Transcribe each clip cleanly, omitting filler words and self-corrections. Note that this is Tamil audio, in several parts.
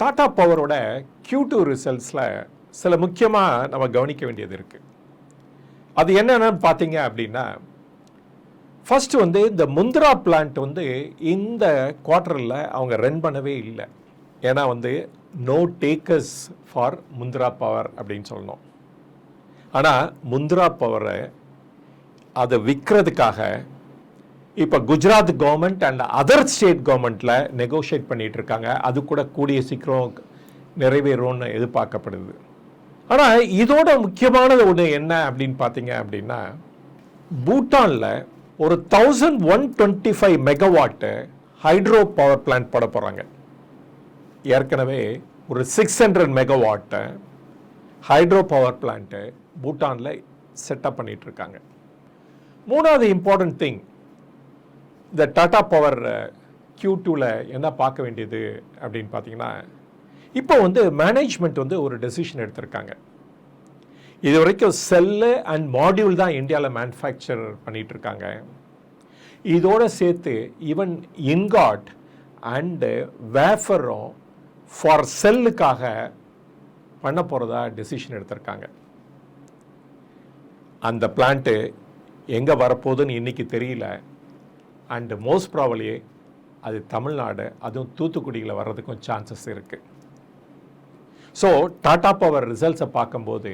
டாடா பவரோட Q2 ரிசல்ட்ஸில் சில முக்கியமாக நம்ம கவனிக்க வேண்டியது இருக்குது. அது என்னென்னு பார்த்தீங்க அப்படின்னா, ஃபர்ஸ்ட் வந்து இந்த முந்த்ரா பிளான்ட் வந்து இந்த குவார்ட்டரில் அவங்க ரன் பண்ணவே இல்லை. ஏன்னா வந்து no takers for Mundra power அப்படின்னு சொல்லணும். ஆனால் முந்த்ரா பவரை அதை விற்கிறதுக்காக இப்போ Gujarat government and other state கவர்மெண்ட்டில் நெகோஷியேட் பண்ணிகிட்டு இருக்காங்க. அது கூட கூடிய சீக்கிரம் நிறைவேறும்னு எதிர்பார்க்கப்படுது. ஆனால் இதோட முக்கியமானது ஒன்று என்ன அப்படின்னு பார்த்தீங்க அப்படின்னா, பூட்டானில் ஒரு 1125 மெகாவாட்டு ஹைட்ரோ பவர் பிளான்ட் போட போகிறாங்க. ஏற்கனவே ஒரு 600 மெகாவாட்டு ஹைட்ரோ பவர் பிளான்ட்டு பூட்டானில் செட்டப் பண்ணிகிட்டு இருக்காங்க. மூணாவது இம்பார்ட்டன்ட் திங், இந்த டாடா பவர் Q2வில் என்ன பார்க்க வேண்டியது அப்படின்னு பார்த்தீங்கன்னா, இப்போ வந்து மேனேஜ்மெண்ட் வந்து ஒரு டெசிஷன் எடுத்திருக்காங்க. இது வரைக்கும் செல்லு அண்ட் மாடியூல் தான் இந்தியாவில் மேனுஃபேக்சர் பண்ணிகிட்டு இருக்காங்க. இதோடு சேர்த்து ஈவன் இன்காட் அண்டு வேஃபரும் ஃபார் செல்லுக்காக பண்ண போகிறதா டெசிஷன் எடுத்திருக்காங்க. அந்த பிளான்ட்டு எங்கே வரப்போகுதுன்னு இன்றைக்கி தெரியல. அண்டு மோஸ்ட் ப்ராபப்லி அது தமிழ்நாடு, அதுவும் தூத்துக்குடியில் வர்றதுக்கும் சான்சஸ் இருக்குது. ஸோ டாடா பவர் ரிசல்ட்ஸை பார்க்கும்போது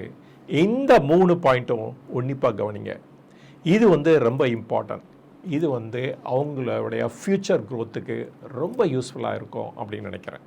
இந்த 3 பாயிண்ட்டும் உன்னிப்பாக கவனிங்க. இது வந்து ரொம்ப இம்பார்ட்டன்ட். இது வந்து அவங்களுடைய ஃப்யூச்சர் க்ரோத்துக்கு ரொம்ப யூஸ்ஃபுல்லாக இருக்கும் அப்படின்னு நினைக்கிறேன்.